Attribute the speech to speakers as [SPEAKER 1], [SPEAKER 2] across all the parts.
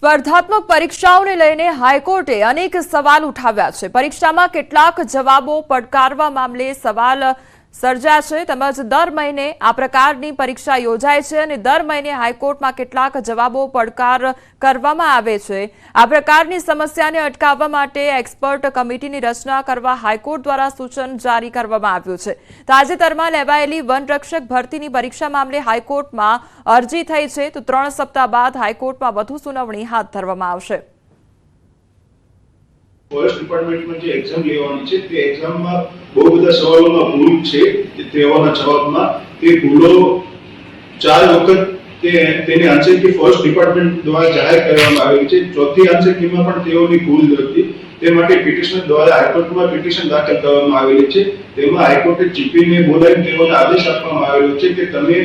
[SPEAKER 1] સ્પર્ધાત્મક પરીક્ષાઓને લઈને હાઈકોર્ટે અનેક સવાલ ઉઠાવ્યા છે। પરીક્ષામાં કેટલાક જવાબો પડકારવા મામલે સવાલ સર્જાયા છે તેમજ દર મહિને આ પ્રકારની પરીક્ષા યોજાય છે અને દર મહિને હાઈકોર્ટમાં કેટલાક જવાબો પડકાર કરવામાં આવે છે। આ પ્રકારની સમસ્યાને અટકાવવા માટે એક્સપર્ટ કમિટીની રચના કરવા હાઈકોર્ટ દ્વારા સૂચન જારી કરવામાં આવ્યું છે। તાજેતરમાં લેવાયેલી વનરક્ષક ભરતીની પરીક્ષા મામલે હાઈકોર્ટમાં અરજી થઈ છે તો 3 સપ્તાહ બાદ હાઈકોર્ટમાં વધુ સુનાવણી હાથ ધરવામાં આવશે।
[SPEAKER 2] ફોરેસ્ટ ડિપાર્ટમેન્ટમાં જે એક્ઝામ લેવાની છે તે એક્ઝામમાં બહુ બધા સવાલોમાં ભૂલ છે તેઓના જવાબમાં તે ભૂલો 4 વખત તેની આન્સર કી ફોરેસ્ટ ડિપાર્ટમેન્ટ દ્વારા જાહેર કરવામાં આવેલી છે। ચોથી આન્સર કીમાં પણ તેઓની ભૂલ હતી તે માટે પિટિશનર દ્વારા હાઈકોર્ટમાં પિટિશન દાખલ કરવામાં આવેલી છે। તેમાં હાઈકોર્ટે જીપીને બોલાવી તેઓને આદેશ આપવામાં આવેલો છે કે તમે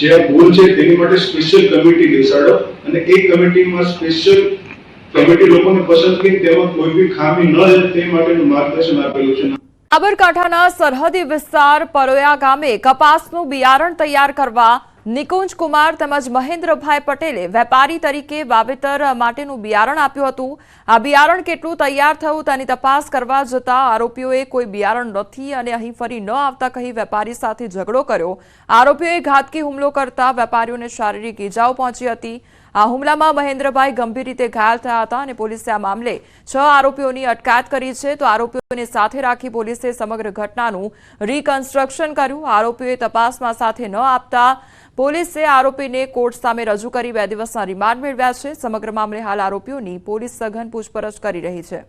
[SPEAKER 2] જે ભૂલ છે તેની માટે સ્પેશિયલ કમિટી બેસાડો અને એ કમિટીમાં સ્પેશિયલ કમિટી લોકોને પસંદ કરી તેમાં કોઈ બી ખામી ન રહે તે માટેનું માર્ગદર્શન આપેલું છે।
[SPEAKER 1] સાબરકાંઠાના સરહદી વિસ્તાર પરોયા ગામે કપાસનું બિયારણ તૈયાર કરવા નિકુંજ કુમાર તેમજ મહેન્દ્રભાઈ પટેલે વેપારી તરીકે વાવેતર માટેનું બિયારણ આપ્યું હતું। આ બિયારણ કેટલું તૈયાર થયું તેની તપાસ કરવા જતા આરોપીઓએ કોઈ બિયારણ નથી અને અહીં ફરી ન આવતા કહી વેપારી સાથે ઝઘડો કર્યો। આરોપીઓએ ઘાતકી હુમલો કરતા વેપારીઓને શારીરિક ઈજાઓ પહોંચી હતી। આ હુમલામાં મહેન્દ્રભાઈ ગંભીર રીતે ઘાયલ થયા હતા અને પોલીસે આ મામલે 6 આરોપીઓની અટકાયત કરી છે તો આરોપીઓને સાથે રાખી પોલીસે સમગ્ર ઘટનાનું રિકન્સ્ટ્રક્શન કર્યું। આરોપીઓએ તપાસમાં સાથે ન આપતા પોલીસે આરોપીને કોર્ટ સામે રજૂ કરી 2 દિવસના રિમાન્ડ મેળવ્યા છે। સમગ્ર મામલે હાલ આરોપીઓની પોલીસ સઘન પૂછપરછ કરી રહી છે।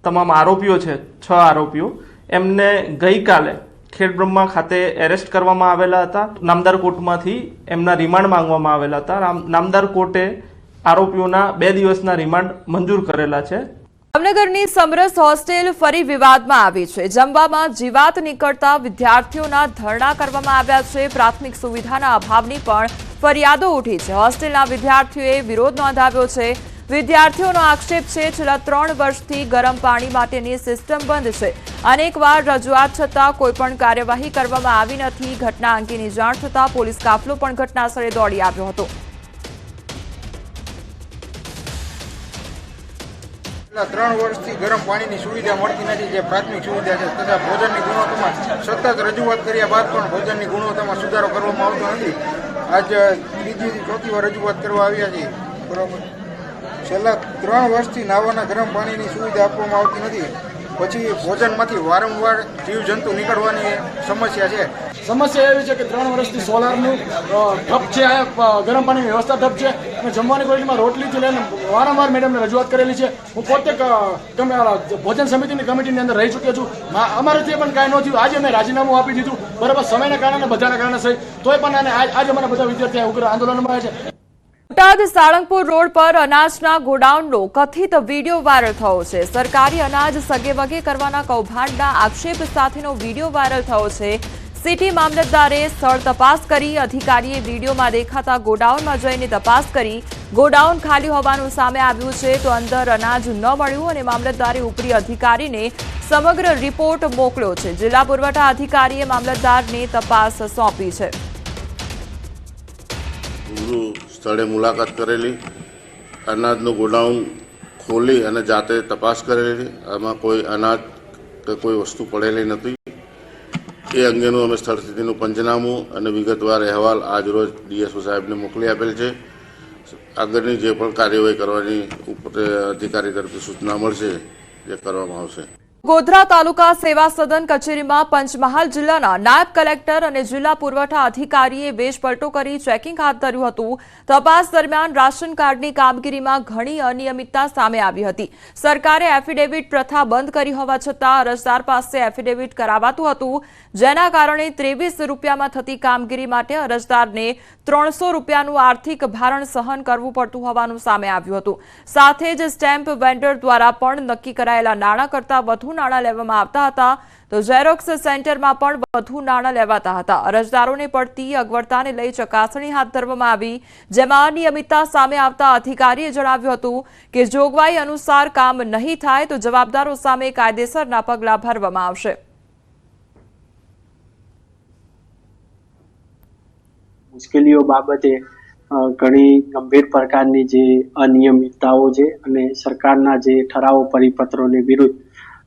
[SPEAKER 3] તમામ આરોપીઓ છે 6 આરોપીઓ એમને ગઈકાલે ખેડબ્રહ્મા ખાતે એરેસ્ટ કરવામાં આવેલા હતા। નામદાર કોર્ટમાંથી એમના રિમાન્ડ માંગવામાં આવેલા હતા। નામદાર કોર્ટે આરોપીઓના 2 દિવસના રિમાન્ડ મંજૂર કરેલા છે।
[SPEAKER 1] જામનગરની સમરસ હોસ્ટેલ ફરી વિવાદમાં આવી છે। જમવામાં જીવાત નીકળતા વિદ્યાર્થીઓના ધરણા કરવામાં આવ્યા છે। પ્રાથમિક સુવિધાના અભાવની પણ ફરિયાદો ઉઠી છે। હોસ્ટેલના વિદ્યાર્થીઓએ વિરોધ નોંધાવ્યો છે। વિદ્યાર્થીઓનો આક્ષેપ છે છેલ્લા 3 વર્ષથી ગરમ પાણી માટેની સિસ્ટમ બંધ છે। અનેકવાર રજૂઆત છતાં કોઈ પણ કાર્યવાહી કરવામાં આવી નથી। ઘટના અંગેની જાણ થતાં પોલીસ કાફલો પણ ઘટનાસ્થળે દોડી આવ્યો હતો।
[SPEAKER 4] 3 વર્ષથી ગરમ પાણીની સુવિધા મળતી નથી જે પ્રાથમિક સુવિધા છે તથા ભોજનની ગુણવત્તામાં સતત રજૂઆત કર્યા બાદ પણ ભોજનની ગુણવત્તામાં સુધારો કરવામાં આવતો નથી। આજ 3જી થી 4જી વાર રજૂઆત કરવા આવ્યા છીએ બરાબર। છેલ્લા 3 વર્ષથી નાવાના ગરમ પાણીની સુવિધા આપવામાં આવતી નથી। પછી ભોજનમાંથી વારંવાર જીવજંતુ નીકળવાની સમસ્યા છે।
[SPEAKER 5] સમસ્યા એવી છે કે 3 વર્ષથી સોલારનું ઠપ છે, ગરમ પાણીની વ્યવસ્થા ઠપ છે અને જમવાની ક્વોલિટીમાં રોટલીથી લઈને વારંવાર મેડમને રજૂઆત કરેલી છે। હું પોતે ભોજન સમિતિની કમિટીની અંદર રહી ચૂક્યો છું। અમારાથી પણ કાંઈ ન થયું। આજે મેં રાજીનામું આપી દીધું બરાબર, સમયના કારણે બધાના કારણે સહી તોય પણ આજે અમારા બધા વિદ્યાર્થીઓ ઉગ્ર આંદોલનમાં છે।
[SPEAKER 1] બોટાદ સાળંગપુર રોડ પર અનાજના ગોડાઉનનો કથિત વિડીયો વાયરલ થયો છે। સરકારી અનાજ સગેવગે કરવાના કૌભાંડના આક્ષેપ સાથેનો વિડીયો વાયરલ થયો છે। સિટી મામલતદારે સ્થળ તપાસ કરી અધિકારીએ વિડીયોમાં દેખાતા ગોડાઉનમાં જઈને તપાસ કરી। ગોડાઉન ખાલી હોવાનું સામે આવ્યું છે તો અંદર અનાજ ન મળ્યું અને મામલતદારે ઉપરી અધિકારીને સમગ્ર રિપોર્ટ મોકલ્યો છે। જિલ્લા પુરવઠા અધિકારીએ મામલતદારને તપાસ સોંપી છે।
[SPEAKER 6] સ્થળે મુલાકાત કરેલી, અનાજનું ગોડાઉન ખોલી અને જાતે તપાસ કરેલી। આમાં કોઈ અનાજ કે કોઈ વસ્તુ પડેલી નથી। એ અંગેનું અમે સ્થળ સ્થિતિનું પંચનામું અને વિગતવાર અહેવાલ આજરોજ ડીએસઓ સાહેબને મોકલી આપેલ છે। આગળની જે પણ કાર્યવાહી કરવાની ઉપર અધિકારી તરફથી સૂચના મળશે એ કરવામાં આવશે।
[SPEAKER 1] ગોધરા તાલુકા સેવા સદન કચેરીમાં પંચમહાલ જિલ્લાના નાયબ કલેક્ટર અને જિલ્લા પુરવઠા અધિકારીએ વેશપલટો કરી ચેકિંગ હાથ ધર્યું હતું। તપાસ દરમિયાન રાશન કાર્ડની કામગીરીમાં ઘણી અનિયમિતતા સામે આવી હતી। સરકારે એફિડેવિટ પ્રથા બંધ કરી હોવા છતાં અરજદાર પાસે એફિડેવિટ કરાવાતું હતું, જેના કારણે 23 રૂપિયામાં થતી કામગીરી માટે અરજદારને 300 રૂપિયાનું આર્થિક ભારણ સહન કરવું પડતું હોવાનું સામે આવ્યું હતું। સાથે જ સ્ટેમ્પ વેન્ડર દ્વારા પણ નક્કી કરાયેલા નાણાં કરતાં વધુ નાણાં લેવામાં આવતા હતા તો ઝેરોક્સ સેન્ટરમાં પણ વધુ નાણાં લેવાતા હતા। અરજદારોને પડતી અગવડતાને લઈ ચકાસણી હાથ ધરવામાં આવી, જેમાં અનિયમિતતા સામે આવતા અધિકારીએ જણાવ્યું હતું કે જોગવાઈ અનુસાર કામ નહીં થાય તો જવાબદારો સામે કાયદેસરના પગલાં ભરવામાં આવશે।
[SPEAKER 7] મુશ્કેલીઓ બાબતે ઘણી ગંભીર પ્રકારની જે અનિયમિતતાઓ છે અને સરકારના જે ઠરાવો પરિપત્રોની વિરુદ્ધ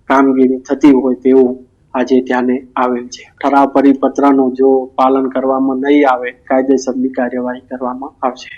[SPEAKER 7] કામગીરી થતી હોય તેવું આજે ધ્યાને આવેલ છે. ઠરાવ પરિપત્રનું જો પાલન કરવામાં નહીં આવે કાયદેસરની કાર્યવાહી કરવામાં આવશે.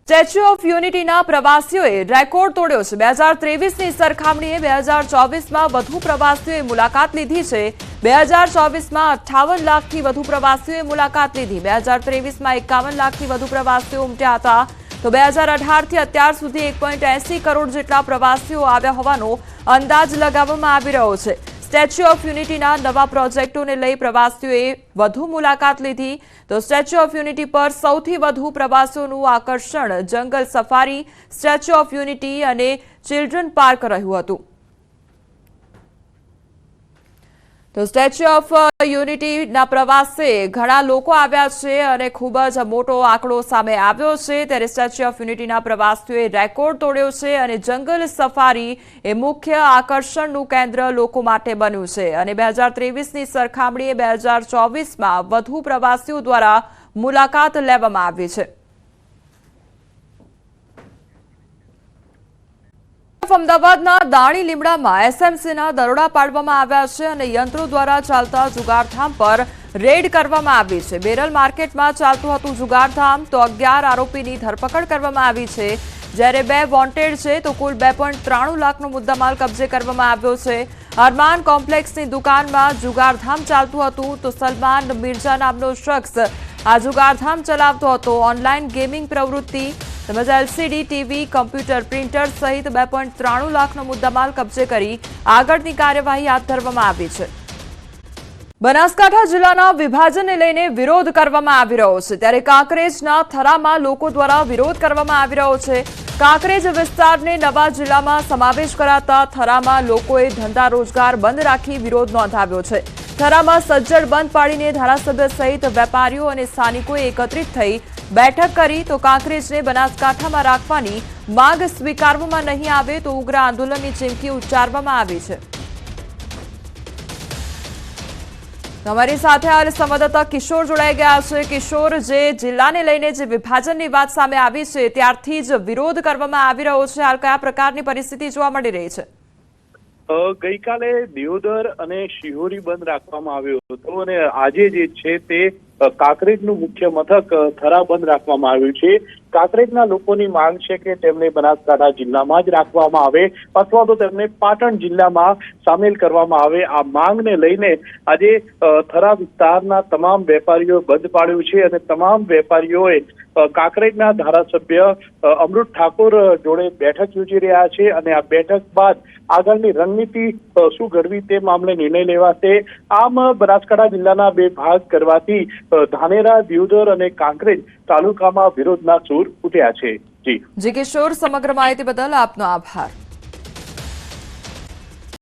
[SPEAKER 1] સ્ટેચ્યુ ઓફ યુનિટીના પ્રવાસીઓએ રેકોર્ડ તોડ્યો છે. 2023ની સરખામણીએ 2024માં વધુ પ્રવાસીઓએ મુલાકાત લીધી છે. 2024માં 58 લાખથી વધુ પ્રવાસીઓએ મુલાકાત લીધી. 2023માં 51 લાખથી વધુ પ્રવાસીઓ ઉમટ્યા હતા. તો 2018થી અત્યાર સુધી 1.80 કરોડ જેટલા પ્રવાસીઓ આવ્યા હોવાનો અંદાજ લગાવવામાં આવી રહ્યો છે. સ્ટેચ્યુ ઓફ યુનિટીના નવા પ્રોજેક્ટોને લઈ પ્રવાસીઓએ વધુ મુલાકાત લીધી. તો સ્ટેચ્યુ ઓફ યુનિટી પર સૌથી વધુ પ્રવાસીઓનું આકર્ષણ જંગલ સફારી, સ્ટેચ્યુ ઓફ યુનિટી અને ચિલ્ડ્રન પાર્ક રહ્યું હતું. તો સ્ટેચ્યુ ઓફ યુનિટીના પ્રવાસે ઘણા લોકો આવ્યા છે અને ખૂબ જ મોટો આંકડો સામે આવ્યો છે. ત્યારે સ્ટેચ્યુ ઓફ યુનિટીના પ્રવાસીઓએ રેકોર્ડ તોડ્યો છે અને જંગલ સફારી એ મુખ્ય આકર્ષણનું કેન્દ્ર લોકો માટે બન્યું છે. અને 2023ની સરખામણીએ 2024માં વધુ પ્રવાસીઓ દ્વારા મુલાકાત લેવામાં આવી છે. અમદાવાદના દાણી લીમડામાં એસએમસીના દરોડા પાડવામાં આવ્યા છે અને યંત્રો દ્વારા ચાલતા જુગારધામ પર રેડ કરવામાં આવી છે. બેરલ માર્કેટમાં ચાલતું હતું જુગારધામ. તો 11 આરોપીની ધરપકડ કરવામાં આવી છે. જ્યારે 2 વોન્ટેડ છે તો કુલ 2.93 લાખનો મુદ્દામાલ કબજે કરવામાં આવ્યો છે. અરમાન કોમ્પ્લેક્સની દુકાનમાં જુગારધામ ચાલતું હતું. તો સલમાન મિર્ઝા નામનો શખ્સ આ જુગારધામ ચલાવતો હતો. ઓનલાઈન ગેમિંગ પ્રવૃત્તિ તેમજ એલસીડી, ટીવી, કમ્પ્યુટર, પ્રિન્ટર સહિત 2.93 લાખનો મુદ્દામાલ કબજે કરી આગળની કાર્યવાહી હાથ ધરવામાં આવી છે. બનાસકાંઠા જિલ્લાના વિભાજનને લઈને વિરોધ કરવામાં આવી રહ્યો છે. ત્યારે કાંકરેજના થરામાં લોકો દ્વારા વિરોધ કરવામાં આવી રહ્યો છે. કાંકરેજ વિસ્તારને નવા જિલ્લામાં સમાવેશ કરાતા થરામાં લોકોએ ધંધા રોજગાર બંધ રાખી વિરોધ નોંધાવ્યો છે. થરામાં સજ્જડ બંધ પાડીને ધારાસભ્ય સહિત વેપારીઓ અને સ્થાનિકોએ એકત્રિત થઈ બેઠક કરી. તો કાંકરેજને બનાસકાંઠામાં રાખવાની માંગ સ્વીકારવામાં નહીં આવે તો ઉગ્ર આંદોલનની ચીમકી ઉચ્ચારવામાં આવી છે. અમારી સાથે હાલ સંવાદદાતા કિશોર જોડાઈ ગયા છે. કિશોર, જે જિલ્લાને લઈને જે વિભાજનની વાત સામે આવી છે ત્યારથી જ વિરોધ કરવામાં આવી રહ્યો છે, હાલ કયા પ્રકારની પરિસ્થિતિ જોવા મળી રહી છે?
[SPEAKER 8] ગઈકાલે દિયોદર અને શિહોરી બંધ રાખવામાં આવ્યો હતો અને આજે જે છે તે કાંકરેજનું મુખ્ય મથક થરા બંધ રાખવામાં આવ્યું છે. કાંકરેજના લોકોની માંગ છે કે તેમને બનાસકાંઠા જિલ્લામાં જ રાખવામાં આવે અથવા તો તેમને પાટણ જિલ્લામાં સામેલ કરવામાં આવે. આ માંગને લઈને આજે થરા વિસ્તારના તમામ વેપારીઓ બંધ પાડ્યું છે અને તમામ વેપારીઓએ કાંકરેજના ધારાસભ્ય અમૃત ઠાકોર જોડે બેઠક યોજી રહ્યા છે અને આ બેઠક બાદ આગળની રણનીતિ શું ઘડવી તે મામલે નિર્ણય લેવાશે. આમ બનાસકાંઠા જિલ્લાના 2 ભાગ કરવાથી ધાનેરા, દિયોદર અને કાંકરેજ તાલુકામાં વિરોધના સૂર ઉઠ્યા છે. જી
[SPEAKER 1] કિશોર, સમગ્ર માહિતી બદલ આપનો આભાર.